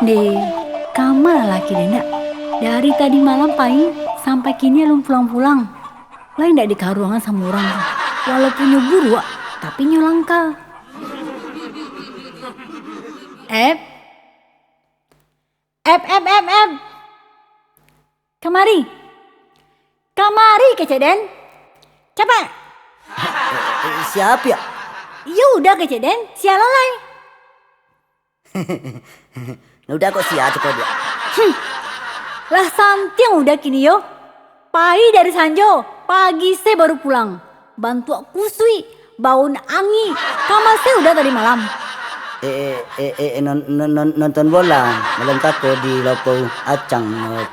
Deh, kamar laki deh ndak. Dari tadi malam pai sampai kini belum pulang-pulang. Lain ndak di ruangan sama orang. Walaupun nyeburu, tapi nyolangka. Ep. Kemari. Kamari keceden. Cepat. Siapa ya? Ya udah keceden, sialalai. Udah kok siapa kok dia. Lah santiang udah kini yo. Pai dari Sanjo, pagi saya baru pulang. Bantu aku kusui, baun angi. Kamar saya udah tadi malam. Nonton bola malam tako di Lapo Acang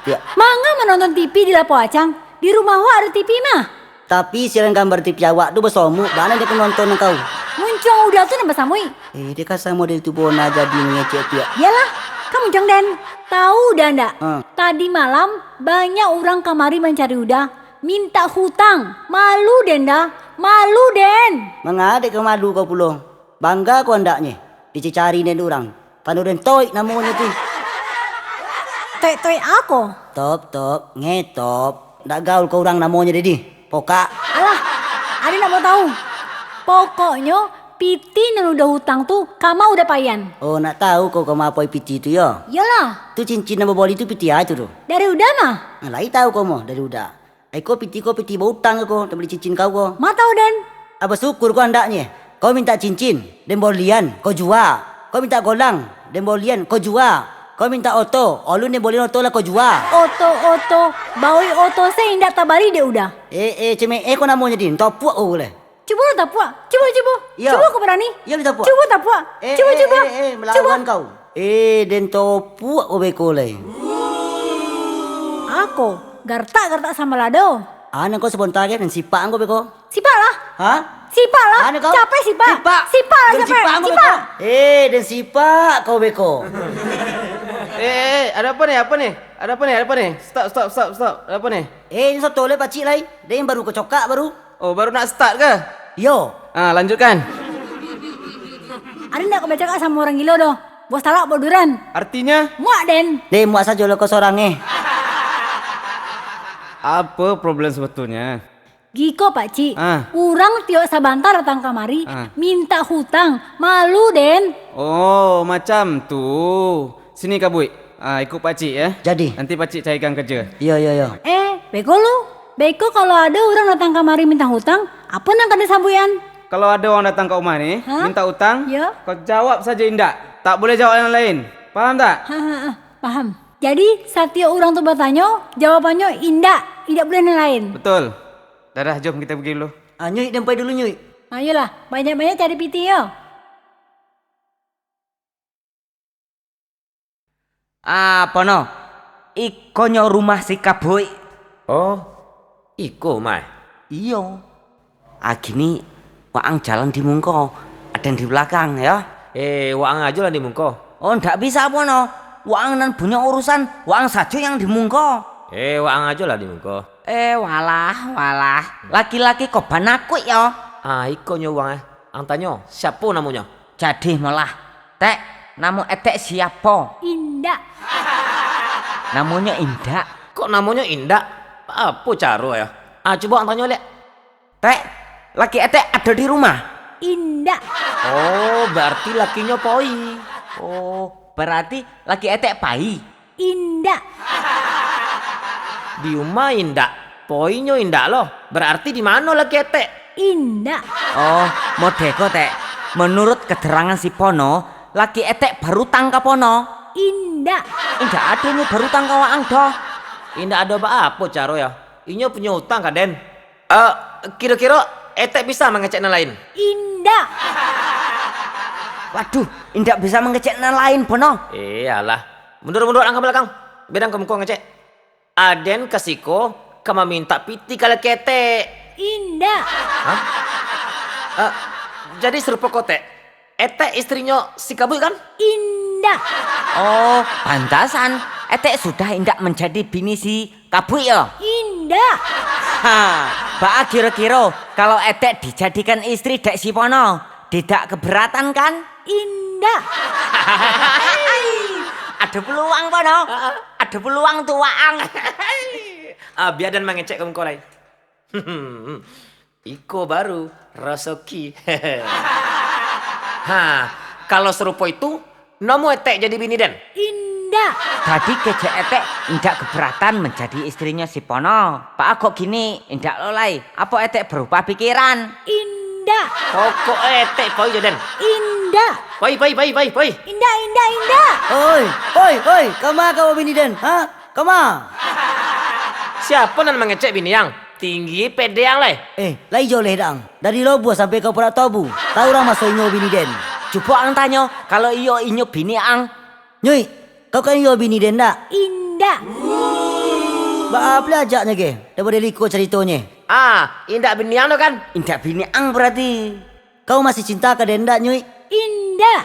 tiap. Mangga menonton TV di Lapo Acang. Di rumah ada TV mah. Tapi siaran gambar TV awak tuh besomu, mana dia nonton kau? Muncung udah tuh nambah samui. Dia kasih model tu bona jadi ngecek tiap. Yalah, kamu muncung den. Tahu udah ndak? Tadi malam banyak orang kamari mencari udah. Minta hutang. Malu den dah. Malu den. Mengade ke malu kau pulang. Bangga kau andaknya. Dicari den orang. Panu den toy namanya tu. Toy aku. Top ngetop. Ndak gaul kau orang namanya dedi. Poka. Alah, ada nak mau tahu. Pokoknya piti yang udah hutang tuh kama udah payan. Oh nak tahu kau apa piti itu ya? Yalah. Tu cincin nama boli itu piti aja tu. Dari udah mah. Nah, lai tahu kau mau dari udah. Kau piti bawa utang kau, tak beli cincin kau kau. Ma tahu den. Apa syukur kau andaknya. Kau minta cincin, dan bolian, kau jual. Kau minta golang, dan bolian, kau jual. Kau minta oto, olun dan bolian oto lah kau jual. Oto, bawi oto saya indah tabari deh udah. Ceme, kau namanya din, topuak kau boleh. Coba lo tapua, coba. Yo. Coba kau berani. Iya ditapua. Coba tapua. Coba. Melawan kau. Den topuak kau boleh. Aku garta sama lado. Anak kau sebentar kan sipak kau beko. Sipak lah. Hah? Sipak lah. Anak kau. Capek sipak. Sipak lah capek. Sipak. Den sipak kau beko. Ada apa nih? Stop. Ada apa nih? Ini satu oleh pakcik lai. Dia yang baru kecokak baru. Oh, baru nak start ke? Yo. Lanjutkan. Ada nak kau baca sama orang gila doh. Bos talak boduran. Artinya? Muak den. Dia muak saja lo kau sorangnya. Apa problem sebetulnya? Giko pakcik. Urang tio sabantar datang kamari. Minta hutang. Malu den. Oh, macam tu. Sini Kak Bui. Ikut pakcik ya. Jadi. Nanti pakcik carikan kerja. Iya. Beko lu. Beko kalau ada orang datang kamari minta hutang, apa nak kada sambuyan? Kalau ada orang datang ke rumah nih, minta utang, ya. Kau jawab saja indak. Tak boleh jawab yang lain. Paham tak? Paham. Jadi setiap orang tu bertanya, jawabannya indak boleh yang lain. Betul. Dadah, jom kita pergi dulu. Nyuy, dempai dulu Nyuy. Ayolah, banyak-banyak cari piti yo. Apa no? Ikonyo rumah si Kabui. Oh, iko mai. Iyo. Gini, waang jalan di mungko, ada yang di belakang ya. Waang aja lah di mungko. Oh, ndak bisa apa no? Waang nan punya urusan, waang saja yang di mungko. Waang aja lah di mungko. Walah. Laki-laki kok banakui ya. Iko nyo waang ang tanyo, siapa namanya? Jadi malah, Tek, namu etek siapa? Indah. Namanya Indah. Kok namanya Indah? Apa cara ya? Coba ang tanyo lihat. Tek, laki etek ada di rumah. Indah. Oh, berarti lakinya Poi. Oh, berarti laki etek pai. Indah. Di rumah Indah. Poinyo Indah loh. Berarti di mana laki etek? Indah. Oh, modeko Tek. Menurut keterangan si Pono, laki etek baru tangkap Pono. Indah. Indah ada nih baru tangkap waang doh. Indah ada apa cara ya? Inyo punya utang kaden. Kira-kira etek bisa mengecek yang lain? Indah. Waduh, Indah bisa mengecek yang lain Pono. Iyalah. Mundur angka belakang. Bedang kamu ngecek. Aden kasiko kama minta piti kala kete. Indah. Jadi serupa kote. Etek istrinya si Kabui kan? Indah. Oh, pantasan etek sudah Indah menjadi bini si Kabui ya. Indah. Bah kira-kira kalau etek dijadikan istri dek si Pono, tidak keberatan kan? Indah. Ada peluang Pono. Ada peluang tuh Waang. Biar dan mengecek kamu kolai. Iko baru Rosoki. Kalau serupa itu, nomu etek jadi bini den. Indah. Tadi kece etek indak keberatan menjadi istrinya si Pono. Pak kok gini indak lolai. Apa etek berubah pikiran? Indah. Pokok etek poi den. Indah. Poi. Indah, indah, indah. Oi, kama kau bini den, ha? Kama. Siapa nan mengecek bini yang tinggi pede yang leh? Lai joleh dang. Dari Lobo sampai kau Perak Tobu. Tahu orang masuk inyo bini den. Coba ang tanyo kalau iyo inyo bini ang. Nyui, kau kan inyo bini den dak? Indah. Ba apa ajaknya ke? Daripada liko ceritanya. Indak bini yang kan? Indak bini ang berarti. Kau masih cinta ke den dak, Nyui? Indah.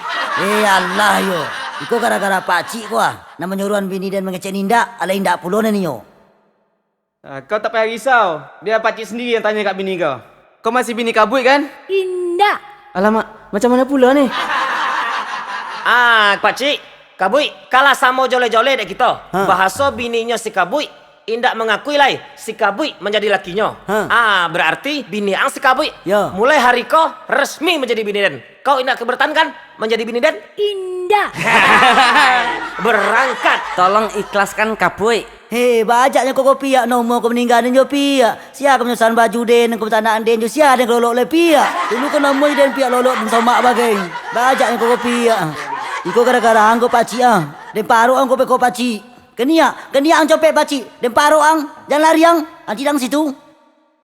Allah yo. Iko gara-gara pakcik ko Nama nyuruhan bini den mengecek nindak, ala indak puluh niyo. Kau tak payah risau. Biar pakcik sendiri yang tanya kat bini kau. Kau masih bini kabut kan? Indah. Alamak, macam mana pula ni? Pakcik, kabui, kalah sama jole-jole dek kita. Bahasa bininya si kabui, indak mengakui lai si kabui menjadi lakinya. Berarti bini ang si kabui. Ya. Mulai hari kau resmi menjadi bini den. Kau indak keberatan kan menjadi bini den? Indah. Berangkat. Tolong ikhlaskan kabui. Bajaknya kau pihak nomo kau meninggalin jo pihak. Sia kau menyesan baju den, kau tanaan den jo sia den lolok le pihak. Dulu kau nomo den pihak lolok den somak bagai. Bajaknya kau pihak. Iko gara-gara ang kau pakcik Den paru ang kau pe kau pakcik. Kenia ang copet pakcik. Den paru ang, jangan lari ang. Anti dang situ.